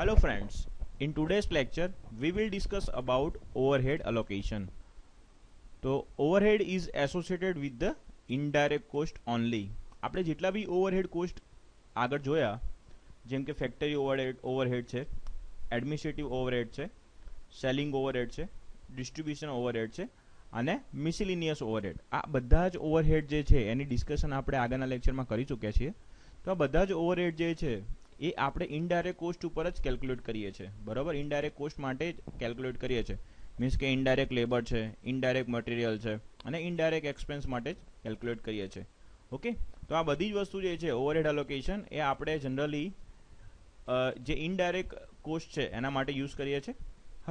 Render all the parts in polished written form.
Hello friends, in today's lecture we will discuss about overhead allocation. તો overhead is associated with the indirect cost only. આપણે જેટલા બી overhead cost આગળ જોયા જેમ કે ફેક્ટરી overhead છે, એડમિનિસ્ટ્રેટિવ overhead છે, સેલિંગ overhead છે, ડિસ્ટ્રીબ્યુશન overhead છે અને મિસેલિનિયસ overhead. આ બધા જ overhead જે છે એની ડિસ્કશન આપણે આગળના લેક્ચરમાં કરી ચૂક્યા છીએ. તો આ બધા જ overhead જે છે એ આપણે ઇનડાયરેક્ટ કોસ્ટ ઉપર જ કેલ્ક્યુલેટ કરીએ છીએ, બરાબર. ઇનડાયરેક્ટ કોસ્ટ માટે જ કેલ્ક્યુલેટ કરીએ છીએ. મીન્સ કે ઇનડાયરેક્ટ લેબર છે, ઇનડાયરેક્ટ મટીરિયલ છે અને ઇનડાયરેક્ટ એક્સપેન્સ માટે જ કેલ્ક્યુલેટ કરીએ છીએ. ઓકે, તો આ બધી જ વસ્તુ જે છે ઓવરહેડ એલોકેશન એ આપણે જનરલી જે ઇનડાયરેક્ટ કોસ્ટ છે એના માટે યુઝ કરીએ છીએ.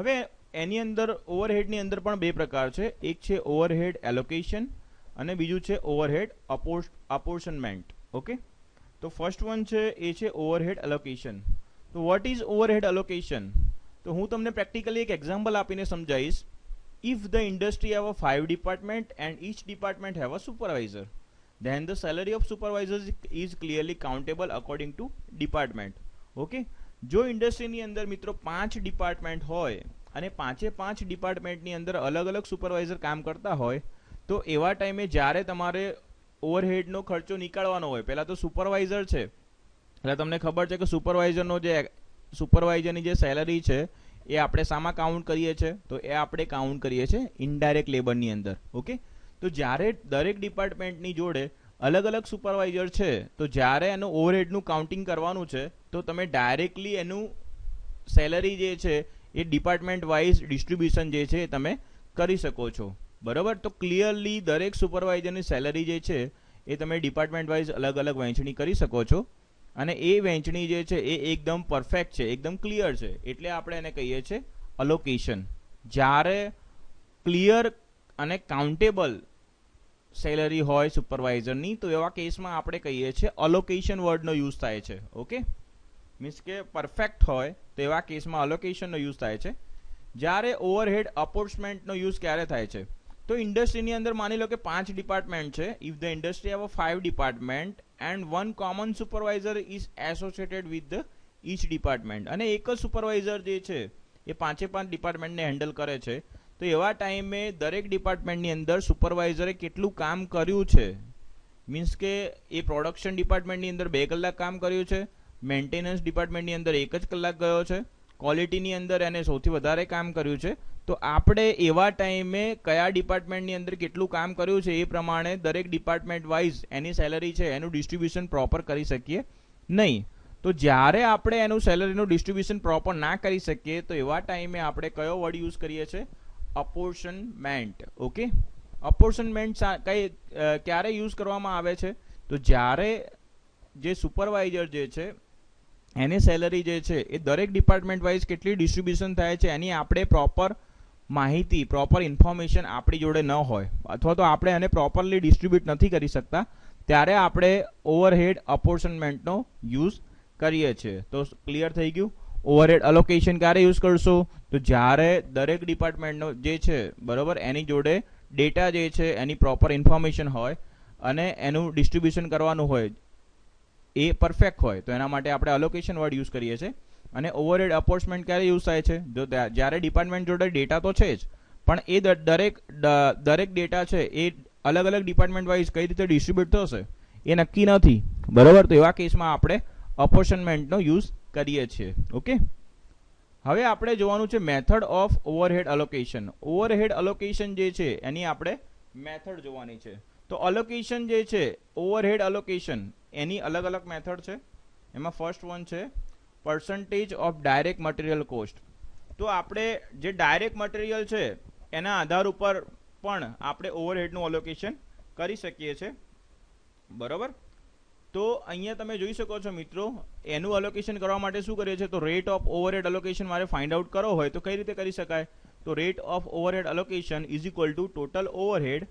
હવે એની અંદર ઓવરહેડની અંદર પણ બે પ્રકાર છે. એક છે ઓવરહેડ એલોકેશન અને બીજું છે ઓવરહેડ અપોર્શનમેન્ટ. ઓકે, તો ફર્સ્ટ વન છે એ છે ઓવરહેડ એલોકેશન. તો વોટ ઇઝ ઓવરહેડ એલોકેશન? તો હું તમને પ્રેક્ટિકલી એક એક્ઝામ્પલ આપીને સમજાવીશ. If the industry have a 5 department and each department have a supervisor, then the salary of supervisors is clearly countable according to department. Okay, જો ઇન્ડસ્ટ્રીની અંદર મિત્રો 5 ડિપાર્ટમેન્ટ હોય અને પાંચ ડિપાર્ટમેન્ટની અંદર અલગ અલગ સુપરવાઇઝર કામ કરતા હોય તો એવા ટાઈમે જ્યારે તમારે ઓવરહેડનો ખર્ચો નીકાળવાનો હોય, પહેલાં તો સુપરવાઇઝર છે એટલે તમને ખબર છે કે સુપરવાઇઝરની જે સેલરી છે એ આપણે શામાં કાઉન્ટ કરીએ છીએ? તો એ આપણે કાઉન્ટ કરીએ છીએ ઇનડાયરેક્ટ લેબરની અંદર. ઓકે, તો જ્યારે દરેક ડિપાર્ટમેન્ટની જોડે અલગ અલગ સુપરવાઇઝર છે તો જ્યારે એનું ઓવરહેડનું કાઉન્ટિંગ કરવાનું છે તો તમે ડાયરેક્ટલી એનું સેલરી જે છે એ ડિપાર્ટમેન્ટ વાઇઝ ડિસ્ટ્રીબ્યુશન જે છે એ તમે કરી શકો છો, બરાબર. તો ક્લિયરલી દરેક સુપરવાઇઝરની સેલરી જે છે એ તમે ડિપાર્ટમેન્ટ વાઇઝ અલગ અલગ વહેંચણી કરી શકો છો અને એ વહેંચણી જે છે એ એકદમ પરફેક્ટ છે, એકદમ ક્લિયર છે, એટલે આપણે એને કહીએ છીએ અલોકેશન. જ્યારે ક્લિયર અને કાઉન્ટેબલ સેલરી હોય સુપરવાઇઝરની તો એવા કેસમાં આપણે કહીએ છીએ અલોકેશન વર્ડનો યુઝ થાય છે. ઓકે, મીન્સ કે પરફેક્ટ હોય તો એવા કેસમાં અલોકેશનનો યુઝ થાય છે. જ્યારે ઓવરહેડ અપોર્શમેન્ટનો યુઝ ક્યારે થાય છે? તો ઇન્ડસ્ટ્રીની અંદર માની લો કે 5 ડિપાર્ટમેન્ટ છે. If the industry have a 5 department and one common supervisor is associated with the each department, અને એક જ સુપરવાઇઝર જે છે એ 5 ડિપાર્ટમેન્ટને હેન્ડલ કરે છે, તો એવા ટાઈમે દરેક ડિપાર્ટમેન્ટની અંદર સુપરવાઇઝરે કેટલું કામ કર્યું છે, મીન્સ કે એ પ્રોડક્શન ડિપાર્ટમેન્ટની અંદર 2 કલાક કામ કર્યું છે, મેન્ટેનન્સ ડિપાર્ટમેન્ટની અંદર 1 જ કલાક ગયો છે, ક્વોલિટીની અંદર એને સૌથી વધારે કામ કર્યું છે. તો આપણે એવા ટાઈમે કયા ડિપાર્ટમેન્ટની અંદર કેટલું કામ કર્યું છે એ પ્રમાણે દરેક ડિપાર્ટમેન્ટ વાઇઝ એની સેલરી છે એનું ડિસ્ટ્રીબ્યુશન પ્રોપર કરી શકીએ નહીં. તો જ્યારે આપણે એનું સેલરીનું ડિસ્ટ્રીબ્યુશન પ્રોપર ના કરી શકીએ તો એવા ટાઈમે આપણે કયો વર્ડ યુઝ કરીએ છીએ? અપોર્શનમેન્ટ. ઓકે, અપોર્શનમેન્ટ ક્યારે યુઝ કરવામાં આવે છે? તો જ્યારે જે સુપરવાઇઝર જે છે એની સેલરી જે છે એ દરેક ડિપાર્ટમેન્ટ વાઇઝ કેટલી ડિસ્ટ્રીબ્યુશન થાય છે એની આપણે પ્રોપર માહિતી, પ્રોપર ઇન્ફોર્મેશન આપણી જોડે ન હોય અથવા તો આપણે એને પ્રોપરલી ડિસ્ટ્રીબ્યુટ નથી કરી શકતા, ત્યારે આપણે ઓવરહેડ અપોર્શનમેન્ટનો યુઝ કરીએ છીએ. તો ક્લિયર થઈ ગયું. ઓવરહેડ અલોકેશન ક્યારે યુઝ કરશો? તો જ્યારે દરેક ડિપાર્ટમેન્ટનો જે છે બરોબર એની જોડે ડેટા જે છે એની પ્રોપર ઇન્ફોર્મેશન હોય અને એનું ડિસ્ટ્રીબ્યુશન કરવાનું હોય એ પરફેક્ટ હોય તો એના માટે આપણે અલોકેશન વર્ડ યુઝ કરીએ છીએ. અને ઓવરહેડ અપોર્શમેન્ટ ક્યારે યુઝ થાય છે? જો જ્યારે ડિપાર્ટમેન્ટ જોડે ડેટા તો છે જ પણ એ દરેક ડેટા છે એ અલગ અલગ ડિપાર્ટમેન્ટ વાઇઝ કઈ રીતે ડિસ્ટ્રીબ્યુટ થશે એ નક્કી નથી, બરોબર. તો એવા કેસમાં આપણે અપોર્શનમેન્ટનો યુઝ કરીએ છીએ. ઓકે, હવે આપણે જોવાનું છે method of overhead allocation. Overhead allocation જે છે એની આપણે મેથડ જોવાની છે. તો અલોકેશન જે છે ઓવરહેડ અલોકેશન એની અલગ અલગ મેથડ છે. એમાં ફર્સ્ટ વન છે percentage of direct material cost. તો આપણે જે ડાયરેક્ટ મટીરિયલ છે એના આધાર ઉપર પણ આપણે ઓવરહેડનું અલોકેશન કરી શકીએ છીએ, બરોબર. તો અહીંયા તમે જોઈ શકો છો મિત્રો, એનું અલોકેશન કરવા માટે શું કરીએ છીએ? તો રેટ ઓફ ઓવરહેડ અલોકેશન મારે ફાઇન્ડ આઉટ કરવો હોય તો કઈ રીતે કરી શકાય? તો rate of overhead allocation is equal to total overhead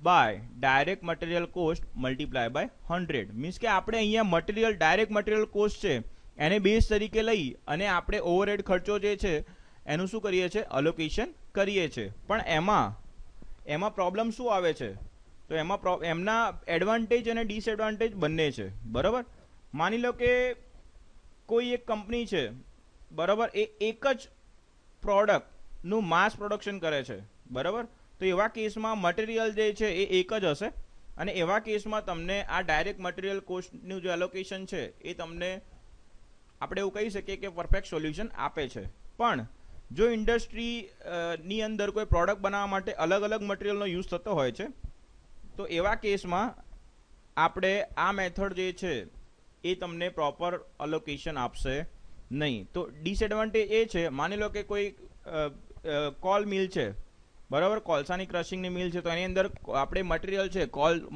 by direct material cost multiply by 100. Means કે આપણે અહીંયા મટીરિયલ ડાયરેક્ટ મટીરિયલ કોસ્ટ છે એને બેઝ તરીકે લઈ અને આપણે ઓવરહેડ ખર્ચો જે છે એનું શું કરીએ છીએ? અલોકેશન કરીએ છીએ. પણ એમાં પ્રોબ્લેમ શું આવે છે? તો એમના એડવાન્ટેજ અને ડિસએડવાન્ટેજ બંને છે, બરાબર. માની લો કે કોઈ એક કંપની છે બરાબર એ એક જ પ્રોડક્ટનું માસ પ્રોડક્શન કરે છે, બરાબર, તો એવા કેસમાં મટીરિયલ જે છે એ એક જ હશે અને એવા કેસમાં તમને આ ડાયરેક્ટ મટીરિયલ કોસ્ટનું જે એલોકેશન છે એ તમને આપણે એવું કહી શકીએ કે પરફેક્ટ સોલ્યુશન આપે છે. પણ જો ઇન્ડસ્ટ્રીની અંદર કોઈ પ્રોડક્ટ બનાવવા માટે અલગ અલગ મટીરિયલનો યુઝ થતો હોય છે તો એવા કેસમાં આપણે આ મેથડ જે છે એ તમને પ્રોપર અલોકેશન આપશે નહીં. તો ડિસએડવાન્ટેજ એ છે, માની લો કે કોઈ કોલ મિલ છે, બરાબર, કોલસાની ક્રશિંગની મિલ છે, તો એની અંદર આપણે મટીરિયલ છે,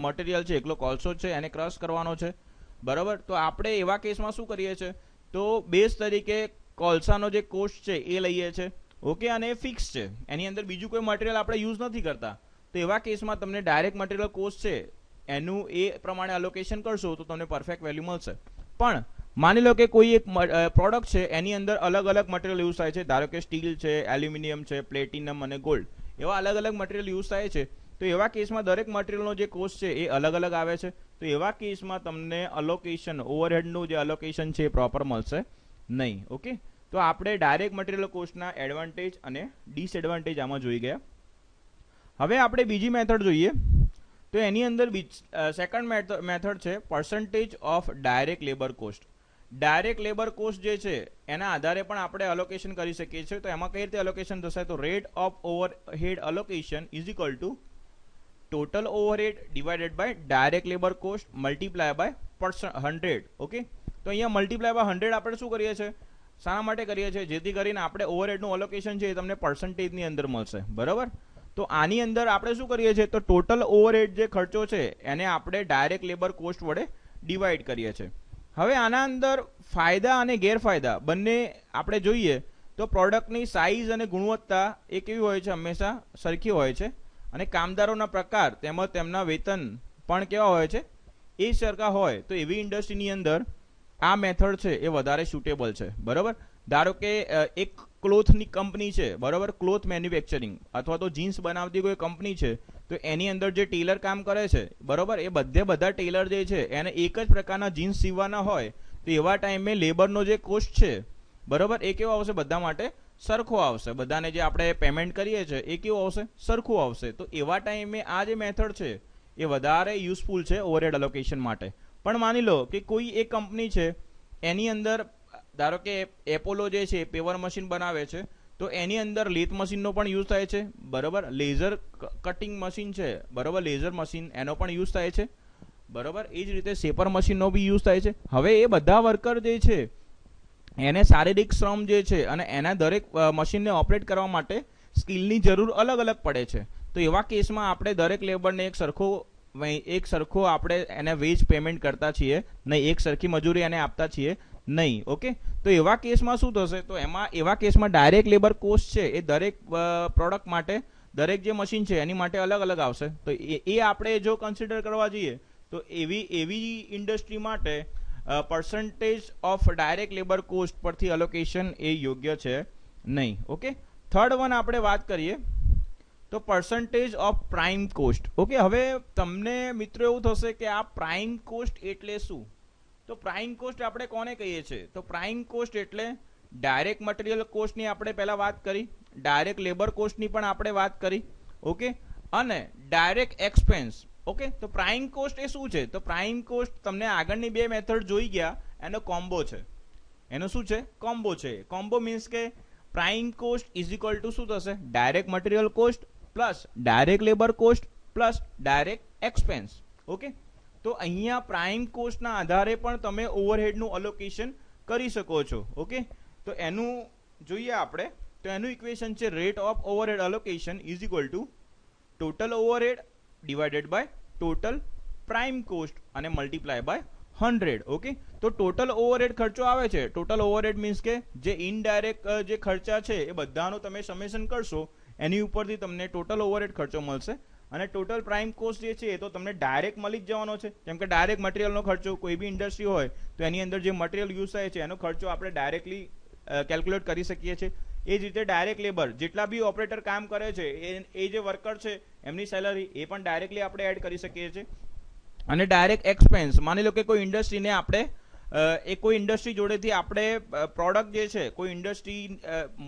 મટીરિયલ છે, એકલો કોલસો છે, એને ક્રશ કરવાનો છે, બરાબર, તો આપણે એવા કેસમાં શું કરીએ છીએ, તો બેઝ તરીકે કોલસાનો જે કોસ્ટ છે એ લઈએ છીએ, ઓકે, અને એ ફિક્સ છે, એની અંદર બીજું કોઈ મટીરિયલ આપણે યુઝ નથી કરતા. તો એવા કેસમાં તમને ડાયરેક્ટ મટીરિયલ કોસ્ટ છે એનું એ પ્રમાણે અલોકેશન કરશો તો તમને પરફેક્ટ વેલ્યુ મળશે. પણ માની લો કે કોઈ એક પ્રોડક્ટ છે એની અંદર અલગ અલગ મટીરિયલ યુઝ થાય છે, ધારો કે સ્ટીલ છે, એલ્યુમિનિયમ છે, પ્લેટિનમ અને ગોલ્ડ, એવા અલગ અલગ મટીરિયલ યુઝ થાય છે, તો એવા કેસમાં દરેક મટીરિયલનો જે કોસ્ટ છે એ અલગ અલગ આવે છે. તો એવા કેસમાં તમને અલોકેશન, ઓવરહેડનું જે અલોકેશન છે એ પ્રોપર મળશે નહીં. ઓકે, તો આપણે ડાયરેક્ટ મટીરિયલ કોસ્ટના એડવાન્ટેજ અને ડિસએડવાન્ટેજ આમાં જોઈ ગયા. હવે આપણે બીજી મેથડ જોઈએ, તો એની અંદર સેકન્ડ મેથડ છે percentage of direct labour cost. Direct labour cost જે છે એના આધારે પણ આપણે અલોકેશન કરી શકીએ છીએ. તો એમાં કઈ રીતે અલોકેશન થશે, તો rate of overhead allocation is equal to total overhead divided by direct labour cost multiply by 100. Okay, તો અહીંયા મલ્ટીપ્લાય બાય 100 આપણે શું કરીએ છીએ, શાના માટે કરીએ છીએ, જેથી કરીને આપણે ઓવરહેડનું અલોકેશન છે એ તમને પર્સન્ટેજની અંદર મળશે, બરાબર. તો આની અંદર આપણે શું કરીએ છીએ, તો ટોટલ ઓવરહેડ જે ખર્ચો છે એને આપણે ડાયરેક્ટ લેબર કોસ્ટ વડે ડિવાઈડ કરીએ છીએ. હવે આના અંદર ફાયદા અને ગેરફાયદા બંને આપણે જોઈએ તો પ્રોડક્ટની સાઇઝ અને ગુણવત્તા એ કેવી હોય છે, હંમેશા સરખી હોય છે, અને કામદારોના પ્રકાર તેમજ તેમના વેતન પણ કેવા હોય છે, એ સરખા હોય. તો એવી ઇન્ડસ્ટ્રીની અંદર આ મેથડ છે એ વધારે સુટેબલ છે, બરાબર. ધારો કે એક ક્લોથની કંપની છે, બરાબર, ક્લોથ મેન્યુફેક્ચરિંગ અથવા તો જીન્સ બનાવતી કોઈ કંપની છે, તો એની અંદર જે ટેલર કામ કરે છે, બરાબર, એ બધા ટેલર જે છે એને એક જ પ્રકારના જીન્સ સીવવાના હોય, તો એવા ટાઈમે લેબરનો જે કોસ્ટ છે, બરાબર, એ કેવો આવશે, બધા માટે સરખો આવશે, બધાને જે આપણે પેમેન્ટ કરીએ છીએ એ કેવું આવશે, સરખું આવશે. તો એવા ટાઈમે આ જે મેથડ છે એ વધારે યુઝફુલ છે ઓવરહેડ અલોકેશન માટે. પણ માની લો કે કોઈ એક કંપની છે એની અંદર ધારો કે એપોલો જે છે પેવર મશીન બનાવે છે, તો એની અંદર લેથ મશીનનો પણ યુઝ થાય છે, બરાબર, લેઝર કટિંગ મશીન છે, બરાબર, લેઝર મશીન એનો પણ યુઝ થાય છે, બરાબર, એ જ રીતે શેપર મશીનનો બી યુઝ થાય છે. હવે એ બધા વર્કર જે છે એને શારીરિક શ્રમ જે છે અને એના દરેક મશીનને ઓપરેટ કરવા માટે સ્કિલની જરૂર અલગ અલગ પડે છે. તો એવા કેસમાં આપણે દરેક લેબરને એક સરખો આપણે એને વેજ પેમેન્ટ કરતા છીએ નહીં, એક સરખી મજૂરી એને આપતા છીએ નહીં. ઓકે, તો એવા કેસમાં શું થશે, તો એવા કેસમાં ડાયરેક્ટ લેબર કોસ્ટ છે એ દરેક પ્રોડક્ટ માટે, દરેક જે મશીન છે એની માટે અલગ અલગ આવશે. તો એ આપણે જો કન્સિડર કરવા જઈએ તો એવી ઇન્ડસ્ટ્રી માટે percentage of direct labour cost પરથી અલોકેશન એ યોગ્ય છે નહીં. ઓકે, થર્ડ વન આપણે વાત કરીએ તો percentage of prime cost. Okay, હવે તમને મિત્રો એવું થશે કે આ પ્રાઇમ કોસ્ટ એટલે શું, તો પ્રાઇમ કોસ્ટ આપણે કોને કહીએ છીએ, તો પ્રાઇમ કોસ્ટ એટલે ડાયરેક્ટ મટીરિયલ કોસ્ટની આપણે પહેલા વાત કરી, ડાયરેક્ટ લેબર કોસ્ટની પણ આપણે વાત કરી, ઓકે, અને ડાયરેક્ટ એક્સપેન્સ. ઓકે, તો પ્રાઇમ કોસ્ટ એ શું છે, તો પ્રાઇમ કોસ્ટ તમને આગળની બે મેથડ જોઈ ગયા એનો કોમ્બો છે. એનો શું છે, કોમ્બો છે. કોમ્બો મીન્સ કે prime cost is equal two શું થશે, direct material cost plus direct labour cost plus direct expense. Okay, તો અહીંયા પ્રાઇમ કોસ્ટના આધારે પણ તમે ઓવરહેડનું અલોકેશન કરી શકો છો. ઓકે, તો એનું જોઈએ આપણે, તો એનું ઇક્વેશન છે rate of overhead allocation is equal to total overhead divided by total prime cost અને મલ્ટીપ્લાય બાય 100. ઓકે, તો ટોટલ ઓવરહેડ ખર્ચો આવે છે, ટોટલ ઓવરહેડ મીન્સ કે જે ઇનડાયરેક્ટ જે ખર્ચા છે એ બધાનો તમે સમેશન કરશો, એની ઉપરથી તમને ટોટલ ઓવરહેડ ખર્ચો મળશે. અને ટોટલ પ્રાઇમ કોસ્ટ જે છે એ તો તમને ડાયરેક્ટ મળી જ જવાનો છે, કેમ કે ડાયરેક્ટ મટીરિયલનો ખર્ચો કોઈ બી ઇન્ડસ્ટ્રી હોય તો એની અંદર જે મટીરિયલ યુઝ થાય છે એનો ખર્ચો આપણે ડાયરેક્ટલી કેલ્ક્યુલેટ કરી શકીએ છીએ. એ જ રીતે ડાયરેક્ટ લેબર જેટલા બી ઓપરેટર કામ કરે છે એ જે વર્કર છે એમની સેલરી એ પણ ડાયરેક્ટલી આપણે એડ કરી શકીએ છીએ. અને ડાયરેક્ટ એક્સપેન્સ, માની લો કે કોઈ ઇન્ડસ્ટ્રીને આપણે એ કોઈ ઇન્ડસ્ટ્રી જોડેથી આપણે પ્રોડક્ટ જે છે, કોઈ ઇન્ડસ્ટ્રી,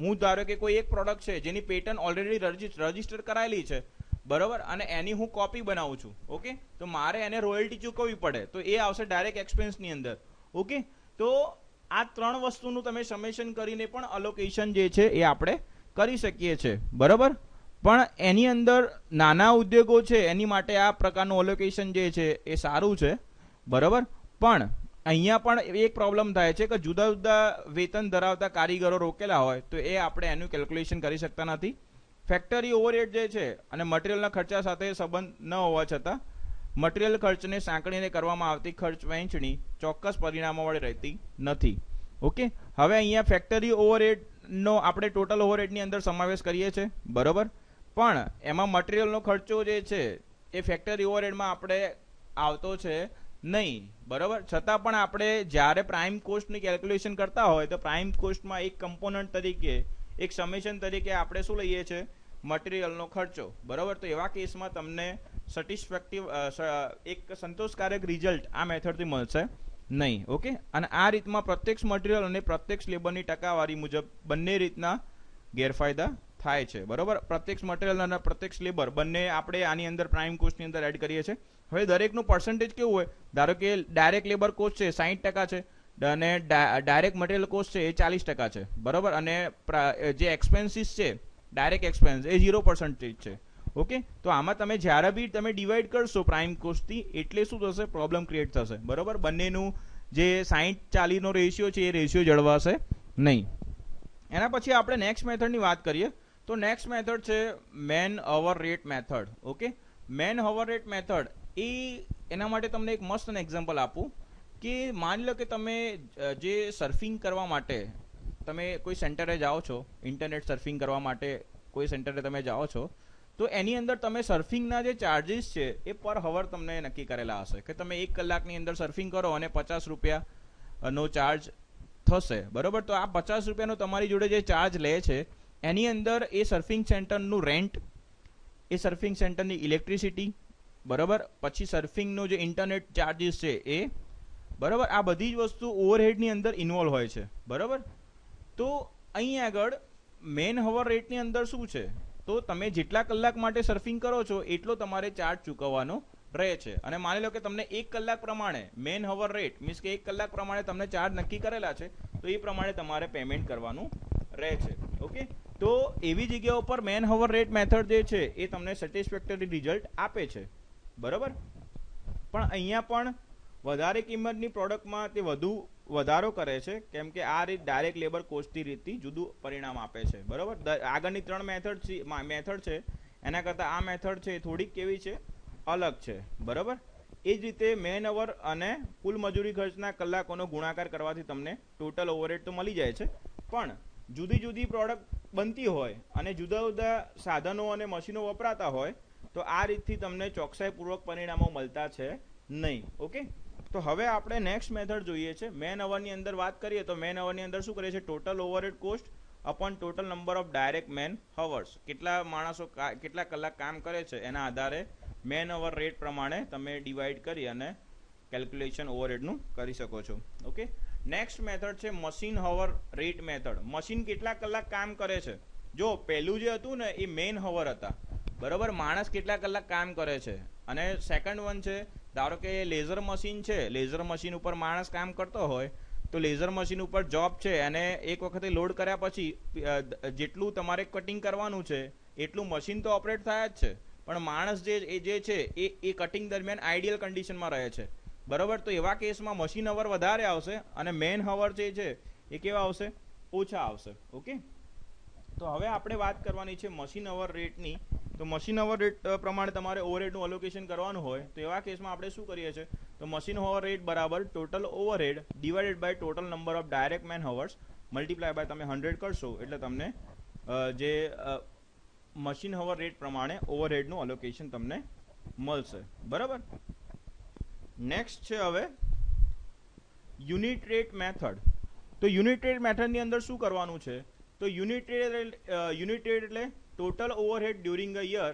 હું ધારો કે કોઈ એક પ્રોડક્ટ છે જેની પેટન્ટ ઓલરેડી રજીસ્ટર કરાયેલી છે, બરોબર, અને એની હું કોપી બનાવું છું, ઓકે, તો મારે એને રોયલ્ટી ચૂકવવી પડે, તો એ આવશે ડાયરેક્ટ એક્સપેન્સની અંદર, ઓકે. તો આ ત્રણ વસ્તુનું તમે સમેશન કરીને પણ અલોકેશન જે છે એ આપણે કરી શકીએ છીએ, બરોબર. પણ એની અંદર નાના ઉદ્યોગો છે એની માટે આ પ્રકારનું અલોકેશન જે છે એ સારું છે, બરોબર. પણ અહીંયા પણ એક પ્રોબ્લેમ થાય છે કે જુદા જુદા વેતન ધરાવતા કારીગરો રોકેલા હોય તો એ આપણે એનું કેલ્ક્યુલેશન કરી શકતા નથી. ફેક્ટરી ઓવરહેડ જે છે અને મટીરિયલના ખર્ચા સાથે સંબંધ ન હોવા છતાં મટીરિયલ ખર્ચને સાંકળીને કરવામાં આવતી ખર્ચ વહેંચણી ચોક્કસ પરિણામો વડે રહેતી નથી, ઓકે. હવે અહીંયા ફેક્ટરી ઓવરહેડનો આપણે ટોટલ ઓવરહેડની અંદર સમાવેશ કરીએ છીએ, બરોબર, પણ એમાં મટીરિયલનો ખર્ચો જે છે એ ફેક્ટરી ઓવરહેડમાં આપણે આવતો છે નહીં, બરોબર. છતાં પણ આપણે જ્યારે પ્રાઇમ કોસ્ટની કેલ્ક્યુલેશન કરતા હોય તો પ્રાઇમ કોસ્ટમાં એક કમ્પોનન્ટ તરીકે, એક સમેશન તરીકે આપણે શું લઈએ છીએ, મટીરિયલનો ખર્ચો, બરોબર. તો એવા કેસમાં તમને સેટિસ્ફેક્ટિવ એક સંતોષકારક રિઝલ્ટ આ મેથડથી મળશે નહીં, ઓકે. અને આ રીતમાં પ્રત્યક્ષ મટીરિયલ અને પ્રત્યક્ષ લેબરની ટકાવારી મુજબ બંને રીતના ગેરફાયદા થાય છે, બરોબર. પ્રત્યક્ષ મટીરિયલ અને પ્રત્યક્ષ લેબર બંને આપણે આની અંદર પ્રાઇમ કોસ્ટની અંદર એડ કરીએ છીએ. હવે દરેકનું પર્સન્ટેજ કેવું હોય, ધારો કે ડાયરેક્ટ લેબર કોસ્ટ છે 60% છે અને ડાયરેક્ટ મટીરિયલ કોસ્ટ છે એ 40% છે, બરોબર. અને જે એક્સપેન્સીસ છે ડાયરેક્ટ એક્સપેન્સ એ 0% છે, ઓકે. તો આમાં તમે જ્યારે બી તમે ડિવાઈડ કરશો પ્રાઇમ કોસ્ટથી એટલે શું થશે, પ્રોબ્લેમ ક્રિએટ થશે, બરોબર. બંનેનું જે 60-40નો રેશિયો છે એ રેશિયો જળવાશે નહીં. એના પછી આપણે નેક્સ્ટ મેથડની વાત કરીએ તો નેક્સ્ટ મેથડ છે મેન અવર રેટ મેથડ, ઓકે. મેન અવર રેટ મેથડ એના માટે તમને એક મસ્ત એક્ઝામ્પલ આપું કે માની લો કે તમે જે સર્ફિંગ કરવા માટે તમે કોઈ સેન્ટરે જાઓ છો, ઇન્ટરનેટ સર્ફિંગ કરવા માટે કોઈ સેન્ટરે તમે જાઓ છો, તો એની અંદર તમે સર્ફિંગના જે ચાર્જીસ છે એ પર હવર તમને નક્કી કરેલા હશે કે તમે 1 કલાકની અંદર સર્ફિંગ કરો અને 50 રૂપિયાનો ચાર્જ થશે, બરોબર. તો આ 50 રૂપિયાનો તમારી જોડે જે ચાર્જ લે છે એની અંદર એ સર્ફિંગ સેન્ટરનું રેન્ટ, એ સર્ફિંગ સેન્ટરની ઇલેક્ટ્રિસિટી, બરોબર, પછી સર્ફિંગનો જે ઇન્ટરનેટ ચાર્જીસ છે એ, બરોબર, આ બધી જ વસ્તુ ઓવરહેડની અંદર ઇન્વોલ્વ હોય છે, બરોબર. તો અહીં આગળ મેન હવર રેટની અંદર શું છે, તો તમે જેટલા કલાક માટે સર્ફિંગ કરો છો એટલો તમારે ચાર્જ ચૂકવવાનો રહે છે. અને માની લો કે તમને 1 કલાક પ્રમાણે મેન હવર રેટ મીન્સ કે 1 કલાક પ્રમાણે તમને ચાર્જ નક્કી કરેલા છે તો એ પ્રમાણે તમારે પેમેન્ટ કરવાનું રહે છે, ઓકે. તો એવી જગ્યાઓ પર મેન હવર રેટ મેથડ જે છે એ તમને સેટિસ્ફેક્ટરી રિઝલ્ટ આપે છે, બરોબર. પણ અહીંયા પણ વધારે કિંમતની પ્રોડક્ટમાં તે વધારો કરે છે કેમ કે આ રીત ડાયરેક્ટ લેબર કોસ્ટની રીતથી જુદું પરિણામ આપે છે, બરોબર. આગળની 3 મેથડ છે એના કરતાં આ મેથડ છે થોડીક કેવી છે, અલગ છે, બરોબર. એ જ રીતે મેન અવર અને કુલ મજૂરી ખર્ચના કલાકોનો ગુણાકાર કરવાથી તમને ટોટલ ઓવરહેડ તો મળી જાય છે, પણ જુદી જુદી પ્રોડક્ટ બનતી હોય અને જુદા જુદા સાધનો અને મશીનો વપરાતા હોય તો આ રીતથી તમને ચોકસાઈપૂર્વક પરિણામો મળતા છે નહીં, ઓકે. તો હવે આપણે નેક્સ્ટ મેથડ જોઈએ છે. મેન અવરની અંદર વાત કરીએ તો મેન અવરની અંદર શું કરીએ છીએ, total overhead cost upon total number of direct man hours, કેટલા માણસો કેટલા કલાક કામ કરે છે એના આધારે મેન અવર રેટ પ્રમાણે તમે ડિવાઈડ કરી અને કેલ્ક્યુલેશન ઓવરહેડનું કરી શકો છો, ઓકે. નેક્સ્ટ મેથડ છે machine hour rate method. Machine કેટલા કલાક કામ કરે છે, જો પહેલું જે હતું ને એ મેન હવર હતા, બરોબર, માણસ કેટલા કલાક કામ કરે છે. અને સેકન્ડ વન છે, ધારો કે લેઝર મશીન છે, લેઝર મશીન ઉપર માણસ કામ કરતો હોય તો લેઝર મશીન ઉપર જોબ છે અને એક વખતે લોડ કર્યા પછી જેટલું તમારે કટિંગ કરવાનું છે એટલું મશીન તો ઓપરેટ થાય જ છે, પણ માણસ જે છે એ કટિંગ દરમિયાન આઈડિયલ કન્ડિશનમાં રહે છે, બરોબર. તો એવા કેસમાં મશીન અવર વધારે આવશે અને મેન હવર જે છે એ કેવા આવશે, ઓછા આવશે, ઓકે. તો હવે આપણે વાત કરવાની છે મશીન અવર રેટની. તો મશીન અવર રેટ પ્રમાણે તમારે ઓવરહેડનું અલોકેશન કરવાનું હોય તો એવા કેસમાં આપણે શું કરીએ છીએ, તો મશીન અવર રેટ બરાબર total overhead divided by total number of direct man hours multiply by તમે 100 કરશો એટલે તમને જે મશીન અવર રેટ પ્રમાણે ઓવરહેડનું અલોકેશન તમને મળશે, બરાબર. નેક્સ્ટ છે હવે યુનિટ રેટ મેથડ. તો યુનિટ રેટ મેથડની અંદર શું કરવાનું છે, તો યુનિટ રેટ એટલે total overhead during a year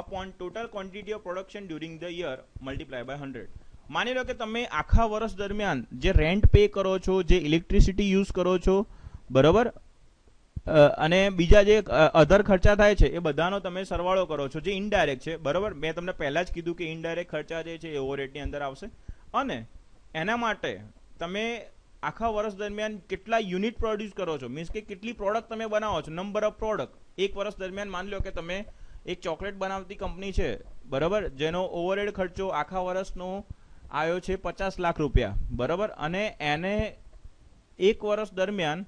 upon total quantity of production during the year multiply by 100. માની લો કે તમે આખા વર્ષ દરમિયાન જે રેન્ટ પે કરો છો, જે ઇલેક્ટ્રિસિટી યુઝ કરો છો, બરોબર, અને બીજા જે અધર ખર્ચા થાય છે એ બધાનો તમે સરવાળો કરો છો, જે ઇનડાયરેક્ટ છે, બરોબર. મેં તમને પહેલા જ કીધું કે ઇનડાયરેક્ટ ખર્ચા જે છે એ ઓવરહેડની અંદર આવશે, અને એના માટે તમે આખા વર્ષ દરમિયાન કેટલા યુનિટ પ્રોડ્યુસ કરો છો, મીન્સ કે કેટલી પ્રોડક્ટ તમે બનાવો છો, નંબર ઓફ પ્રોડક્ટ. એક વર્ષ દરમિયાન માની લો કે તમે એક ચોકલેટ બનાવતી કંપની છે, બરોબર, જેનો ઓવરહેડ ખર્ચો આખા વર્ષનો આવ્યો છે 50 લાખ રૂપિયા, બરોબર, અને એને એક વર્ષ દરમિયાન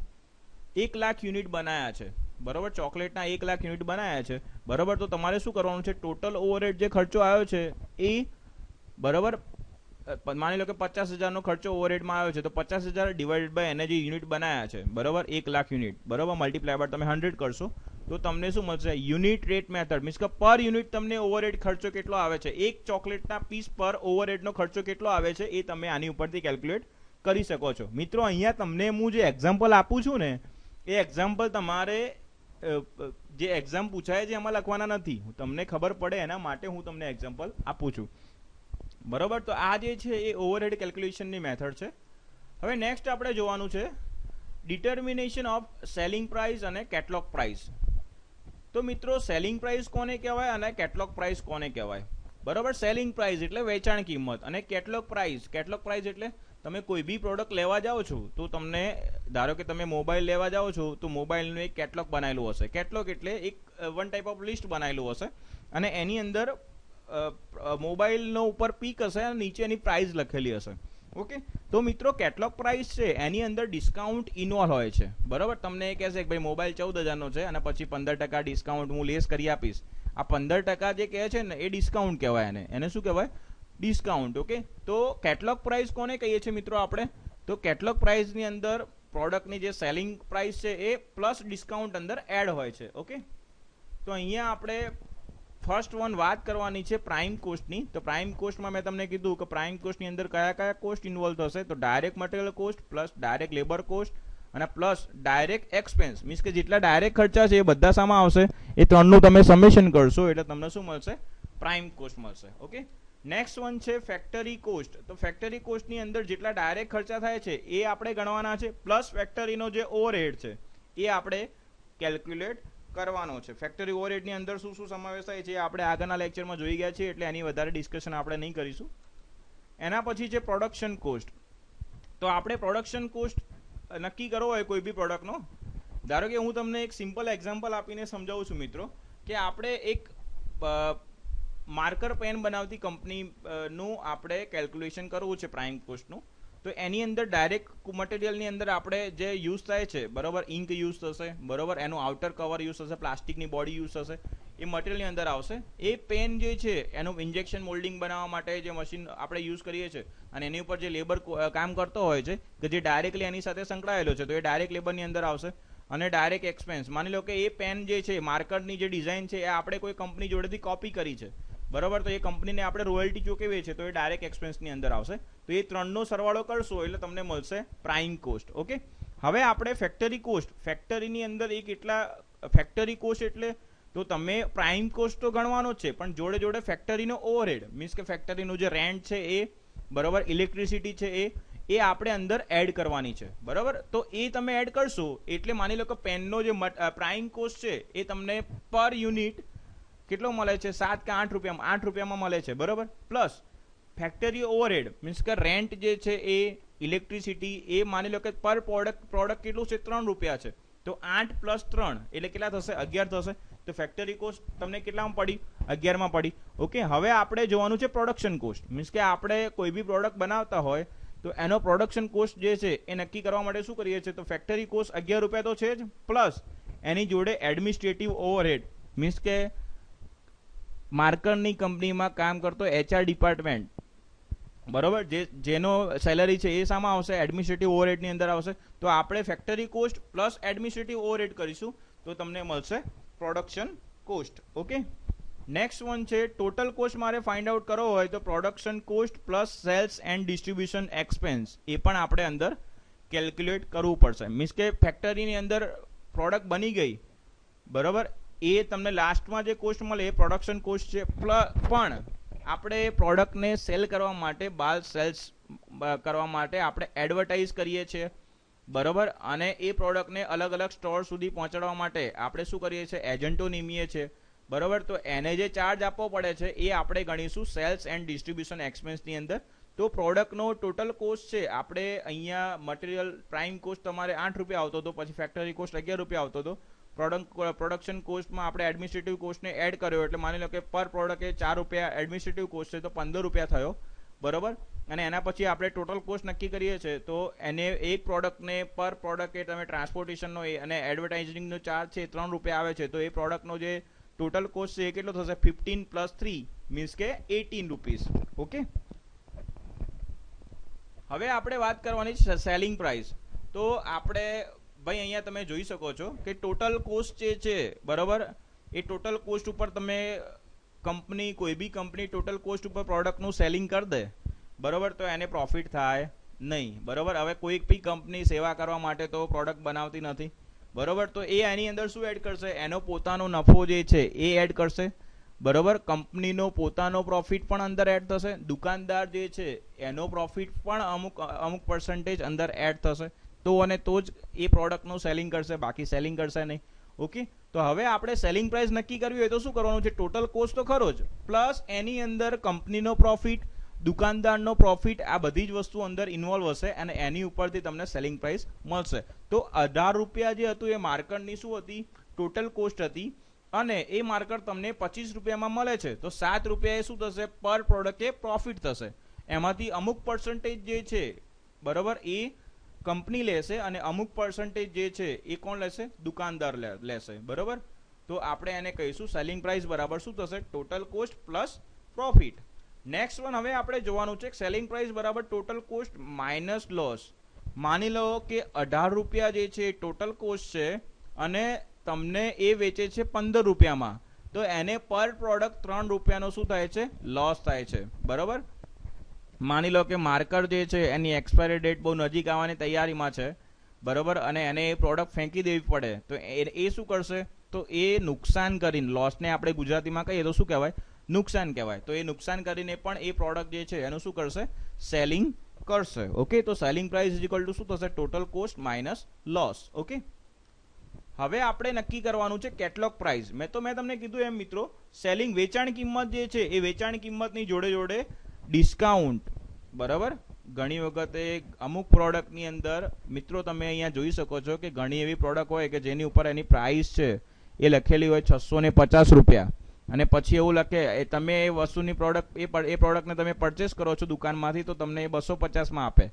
1 લાખ યુનિટ બનાયા છે, બરોબર, ચોકલેટના 1 લાખ યુનિટ બનાયા છે, બરોબર. તો તમારે શું કરવાનું છે, ટોટલ ઓવરહેડ જે ખર્ચો આવ્યો છે એ, બરોબર, માની લો કે 50,000નો ખર્ચો ઓવરહેડમાં આવ્યો છે, તો 50,000 ડિવાઇડેડ બાય એને જે યુનિટ બનાયા છે, બરોબર, 1 લાખ યુનિટ, બરોબર, મલ્ટીપ્લાય બાય તમે 100 કરશો તો તમને શું મળશે, યુનિટ રેટ મેથડ, મીન્સ કે પર યુનિટ તમને ઓવરહેડ ખર્ચો કેટલો આવે છે, એક ચોકલેટના પીસ પર ઓવરહેડનો ખર્ચો કેટલો આવે છે એ તમે આની ઉપરથી કેલ્ક્યુલેટ કરી શકો છો. મિત્રો, અહીંયા તમને હું જે એક્ઝામ્પલ આપું છું ને, એ એક્ઝામ્પલ તમારે જે એક્ઝામ પૂછાય છે એમાં લખવાના નથી, તમને ખબર પડે એના માટે હું તમને એક્ઝામ્પલ આપું છું, બરોબર. તો આ જે છે એ ઓવરહેડ કેલ્ક્યુલેશનની મેથડ છે. હવે નેક્સ્ટ આપણે જોવાનું છે ડિટર્મિનેશન ઓફ સેલિંગ પ્રાઇસ અને કેટલોગ પ્રાઇસ. તો મિત્રો, સેલિંગ પ્રાઇસ કોને કહેવાય અને કેટલોગ પ્રાઇસ કોને કહેવાય, બરોબર. સેલિંગ પ્રાઇસ એટલે વેચાણ કિંમત, અને કેટલોગ પ્રાઇસ એટલે તમે કોઈ બી પ્રોડક્ટ લેવા જાઓ છો તો તમને, ધારો કે તમે મોબાઈલ લેવા જાઓ છો તો મોબાઈલનું એક કેટલોગ બનાવેલું હશે. કેટલોગ એટલે એક વન ટાઈપ ઓફ લિસ્ટ બનાવેલું હશે, અને એની અંદર મોબાઈલનો ઉપર પીક હશે અને નીચે એની પ્રાઇસ લખેલી હશે, ઓકે. તો મિત્રો, કેટલોગ પ્રાઇસ છે એની અંદર ડિસ્કાઉન્ટ ઇન્વોલ્વ હોય છે, બરોબર. તમને એ કહેશે કે ભાઈ મોબાઈલ 14,000નો છે અને પછી 15% ડિસ્કાઉન્ટ હું લેસ કરી આપીશ. આ 15% જે કહે છે ને એ ડિસ્કાઉન્ટ કહેવાય, એને શું કહેવાય, ડિસ્કાઉન્ટ, ઓકે. તો કેટલોગ પ્રાઇસ કોને કહીએ છીએ મિત્રો આપણે, તો કેટલોગ પ્રાઇસની અંદર પ્રોડક્ટની જે સેલિંગ પ્રાઇસ છે એ પ્લસ ડિસ્કાઉન્ટ અંદર એડ હોય છે, ઓકે. તો અહીંયા આપણે ફર્સ્ટ વન વાત કરવાની છે પ્રાઇમ કોસ્ટની. તો પ્રાઇમ કોસ્ટમાં મેં તમને કીધું કે પ્રાઇમ કોસ્ટની અંદર કયા કયા કોસ્ટ ઇન્વોલ્વ થશે, તો direct material cost plus direct labour cost અને પ્લસ ડાયરેક્ટ એક્સપેન્સ, મીન્સ કે જેટલા ડાયરેક્ટ ખર્ચા છે એ બધા સામાં આવશે, એ ત્રણનું તમે સમેશન કરશો એટલે તમને શું મળશે, પ્રાઇમ કોસ્ટ મળશે, ઓકે. નેક્સ્ટ વન છે ફેક્ટરી કોસ્ટ. તો ફેક્ટરી કોસ્ટની અંદર જેટલા ડાયરેક્ટ ખર્ચા થાય છે એ આપણે ગણવાના છે, પ્લસ ફેક્ટરીનો જે ઓવરહેડ છે એ આપણે કેલ્ક્યુલેટ કરવાનો છે. ફેક્ટરી ઓવરહેડની અંદર શું શું સમાવેશ થાય છે આપણે આગળના લેક્ચરમાં જોઈ ગયા છીએ, એટલે એની વધારે ડિસ્કશન આપણે નહીં કરીશું. એના પછી છે પ્રોડક્શન કોસ્ટ. તો આપણે પ્રોડક્શન કોસ્ટ નક્કી કરવો હોય કોઈ બી પ્રોડક્ટનો, ધારો કે હું તમને એક સિમ્પલ એક્ઝામ્પલ આપીને સમજાવું છું મિત્રો, કે આપણે એક માર્કર પેન બનાવતી કંપનીનું આપણે કેલ્ક્યુલેશન કરવું છે પ્રાઇમ કોસ્ટનું. તો એની અંદર ડાયરેક્ટ મટીરિયલની અંદર આપણે જે યુઝ થાય છે, બરોબર, ઇન્ક યુઝ થશે, બરોબર, એનું આઉટર કવર યુઝ થશે, પ્લાસ્ટિકની બોડી યુઝ થશે, એ મટીરિયલની અંદર આવશે. એ પેન જે છે એનું ઇન્જેક્શન મોલ્ડિંગ બનાવવા માટે જે મશીન આપણે યુઝ કરીએ છીએ અને એની ઉપર જે લેબર કામ કરતો હોય છે કે જે ડાયરેક્ટલી એની સાથે સંકળાયેલો છે, તો એ ડાયરેક્ટ લેબરની અંદર આવશે. અને ડાયરેક્ટ એક્સપેન્સ, માની લો કે એ પેન જે છે માર્કરની જે ડિઝાઇન છે એ આપણે કોઈ કંપની જોડેથી કોપી કરી છે, બરોબર, તો એ કંપનીને આપણે રોયલ્ટી ચૂકવીએ છીએ, તો એ ડાયરેક્ટ એક્સપેન્સની અંદર આવશે. તો એ ત્રણનો સરવાળો કરશો એટલે તમને મળશે પ્રાઇમ કોસ્ટ, ઓકે. હવે આપણે ફેક્ટરી કોસ્ટ, ફેક્ટરીની અંદર એ કેટલા ફેક્ટરી કોસ્ટ એટલે, તો તમે પ્રાઇમ કોસ્ટ તો ગણવાનો જ છે, પણ જોડે જોડે ફેક્ટરીનો ઓવરહેડ, મીન્સ કે ફેક્ટરીનું જે રેન્ટ છે એ, બરોબર, ઇલેક્ટ્રિસિટી છે એ આપણે અંદર એડ કરવાની છે, બરોબર. તો એ તમે એડ કરશો એટલે માની લો કે પેનનો જે પ્રાઇમ કોસ્ટ છે એ તમને પર યુનિટ કેટલો મળે છે, 7 કે 8 રૂપિયામાં, 8 રૂપિયામાં મળે છે, બરોબર. પ્લસ ફેક્ટરી ઓવરહેડ, મીન્સ કે રેન્ટ જે છે એ, ઇલેક્ટ્રિસિટી એ માની લો કે પર પ્રોડક્ટ કેટલું છે, 3 રૂપિયા છે, તો 8 + 3 એટલે કેટલા થશે, 11 થશે. તો ફેક્ટરી કોસ્ટ તમને કેટલામાં પડી, 11માં પડી, ઓકે. હવે આપણે જોવાનું છે પ્રોડક્શન કોસ્ટ, મીન્સ કે આપણે કોઈ બી પ્રોડક્ટ બનાવતા હોય તો એનો પ્રોડક્શન કોસ્ટ જે છે એ નક્કી કરવા માટે શું કરીએ છીએ, તો ફેક્ટરી કોસ્ટ 11 રૂપિયા તો છે જ, પ્લસ એની જોડે એડમિનિસ્ટ્રેટિવ ઓવરહેડ, મીન્સ કે માર્કરની કંપનીમાં કામ કરતો HR ડિપાર્ટમેન્ટ, બરોબર, જેનો સેલરી છે એ સામાં આવશે, એડમિનિસ્ટ્રેટિવ ઓવરહેડની અંદર આવશે. તો આપણે factory cost plus administrative overhead કરીશું તો તમને મળશે production cost, okay. Next one છે ટોટલ કોસ્ટ. મારે ફાઇન્ડ આઉટ કરવો હોય તો production cost plus sales and distribution expense એ પણ આપણે અંદર કેલ્ક્યુલેટ કરવું પડશે. મીન્સ કે ફેક્ટરીની અંદર પ્રોડક્ટ બની ગઈ, બરોબર, એ તમને લાસ્ટમાં જે કોસ્ટ મળે એ પ્રોડક્શન કોસ્ટ છે, પણ આપણે પ્રોડક્ટને સેલ કરવા માટે બાલ સેલ્સ કરવા માટે આપણે એડવર્ટાઇઝ કરીએ છીએ, બરોબર, અને એ પ્રોડક્ટને અલગ અલગ સ્ટોર સુધી પહોંચાડવા માટે આપણે શું કરીએ છીએ, એજન્ટો નિમીએ છીએ, બરોબર. તો એને જે ચાર્જ આપવો પડે છે એ આપણે ગણીશું સેલ્સ એન્ડ ડિસ્ટ્રીબ્યુશન એક્સપેન્સની અંદર. તો પ્રોડક્ટનો ટોટલ કોસ્ટ છે આપણે અહીંયા મટીરિયલ પ્રાઇમ કોસ્ટ તમારે 8 રૂપિયા આવતો હતો, પછી ફેક્ટરી કોસ્ટ 11 રૂપિયા આવતો હતો. પ્રોડક્શન કોસ્ટમાં આપણે એડમિનિસ્ટ્રેટિવ કોસ્ટને એડ કર્યો એટલે માની લો કે પર પ્રોડક્ટ એ 4 રૂપિયા એડમિનિસ્ટ્રેટિવ કોસ્ટ છે તો 15 રૂપિયા થયો, બરોબર. અને એના પછી આપણે ટોટલ કોસ્ટ નક્કી કરીએ છીએ તો એને એક પ્રોડક્ટને પર પ્રોડક્ટ એ તમે ટ્રાન્સપોર્ટેશનનો અને એડવર્ટાઇઝિંગનો ચાર્જ છે 3 રૂપિયા આવે છે, તો એ પ્રોડક્ટનો જે ટોટલ કોસ્ટ છે એ કેટલો થશે, 15 + 3 મીન્સ કે 18 રૂપીસ. ઓકે, હવે આપણે વાત કરવાની છે સેલિંગ પ્રાઇસ. તો આપણે ભાઈ અહીંયા તમે જોઈ શકો છો કે ટોટલ કોસ્ટ જે છે, બરોબર, એ ટોટલ કોસ્ટ ઉપર તમે કંપની કોઈ બી કંપની ટોટલ કોસ્ટ ઉપર પ્રોડક્ટનું સેલિંગ કરી દે, બરોબર, તો એને પ્રોફિટ થાય નહીં, બરોબર. હવે કોઈ બી કંપની સેવા કરવા માટે તો પ્રોડક્ટ બનાવતી નથી, બરોબર. તો એ એની અંદર શું એડ કરશે, એનો પોતાનો નફો જે છે એ એડ કરશે, બરોબર. કંપનીનો પોતાનો પ્રોફિટ પણ અંદર એડ થશે, દુકાનદાર જે છે એનો પ્રોફિટ પણ અમુક પર્સન્ટેજ અંદર એડ થશે, તો અને તો જ એ પ્રોડક્ટનું સેલિંગ કરશે, બાકી સેલિંગ કરશે નહીં. ઓકે, તો હવે આપણે સેલિંગ પ્રાઇસ નક્કી કરવી હોય તો શું કરવાનું છે, ટોટલ કોસ્ટ તો ખરો જ, પ્લસ એની અંદર કંપનીનો પ્રોફિટ, દુકાનદારનો પ્રોફિટ, આ બધી જ વસ્તુ અંદર ઇન્વોલ્વ હશે અને એની ઉપરથી તમને સેલિંગ પ્રાઇસ મળશે. તો 18 રૂપિયા જે હતું એ માર્કરની શું હતી, ટોટલ કોસ્ટ હતી, અને એ માર્કર તમને 25 રૂપિયામાં મળે છે, તો 7 રૂપિયા એ શું થશે, પર પ્રોડક્ટ એ પ્રોફિટ થશે. એમાંથી અમુક પર્સન્ટેજ જે છે, બરોબર, એ કંપની લેશે અને અમુક પર્સન્ટેજ જે છે એ કોણ લેશે, દુકાનદાર લેશે, બરોબર. તો આપણે એને કહીશું સેલિંગ પ્રાઇસ બરાબર શું થશે, total cost plus profit. Next one હવે આપણે જોવાનું છે સેલિંગ પ્રાઇસ બરાબર ટોટલ કોસ્ટ માઇનસ લોસ. માની લો કે 18 રૂપિયા જે છે ટોટલ કોસ્ટ છે અને તમને એ વેચે છે 15 રૂપિયામાં, તો એને પર પ્રોડક્ટ 3 રૂપિયાનો શું થાય છે, લોસ થાય છે, બરોબર. માની લો કે માર્કર જે છે એની એક્સપાયરી ડેટ બહુ નજીક આવવાની તૈયારીમાં છે, બરોબર, અને એને એ પ્રોડક્ટ ફેંકી દેવી પડે, તો એ શું કરશે, તો એ નુકસાન કરીને, લોસને આપણે ગુજરાતીમાં કહીએ તો શું કહેવાય, નુકસાન કહેવાય. તો એ નુકસાન કરીને પણ એ પ્રોડક્ટ જે છે એનું શું કરશે, સેલિંગ કરશે. ઓકે, તો selling price is equal two શું થશે, total cost minus loss. Okay, હવે આપણે નક્કી કરવાનું છે કેટલોગ પ્રાઇસ. મેં તમને કીધું એમ મિત્રો, સેલિંગ વેચાણ કિંમત જે છે એ વેચાણ કિંમતની જોડે જોડે ડિસ્કાઉન્ટ, બરાબર. ઘણી વખતે અમુક પ્રોડક્ટની અંદર મિત્રો તમે અહીંયા જોઈ શકો છો કે ઘણી એવી પ્રોડક્ટ હોય કે જેની ઉપર એની પ્રાઇસ છે એ લખેલી હોય 650 રૂપિયા, અને પછી એવું લખે તમે એ વસ્તુની પ્રોડક્ટ એ પ્રોડક્ટને તમે પરચેસ કરો છો દુકાનમાંથી તો તમને એ 250માં આપે,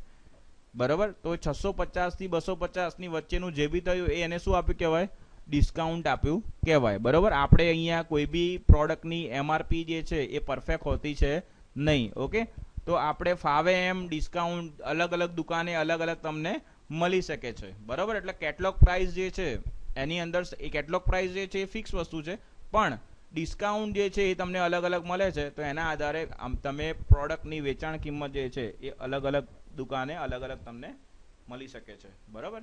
બરાબર. તો 650 થી 250 ની વચ્ચેનું જે બી થયું એ એને શું આપ્યું કહેવાય, ડિસ્કાઉન્ટ આપ્યું કહેવાય, બરાબર. આપણે અહીંયા કોઈ બી પ્રોડક્ટની એમઆરપી જે છે એ પરફેક્ટ હોતી છે નહીં. ઓકે, તો આપણે ફાવે એમ ડિસ્કાઉન્ટ અલગ અલગ દુકાને અલગ અલગ તમને મળી શકે છે, બરાબર. એટલે કેટલોગ પ્રાઇસ જે છે એની અંદર એ કેટલોગ પ્રાઇસ જે છે એ ફિક્સ વસ્તુ છે, પણ ડિસ્કાઉન્ટ જે છે એ તમને અલગ અલગ મળે છે, તો એના આધારે તમે પ્રોડક્ટની વેચાણ કિંમત જે છે એ અલગ અલગ દુકાને અલગ અલગ તમને મળી શકે છે, બરાબર.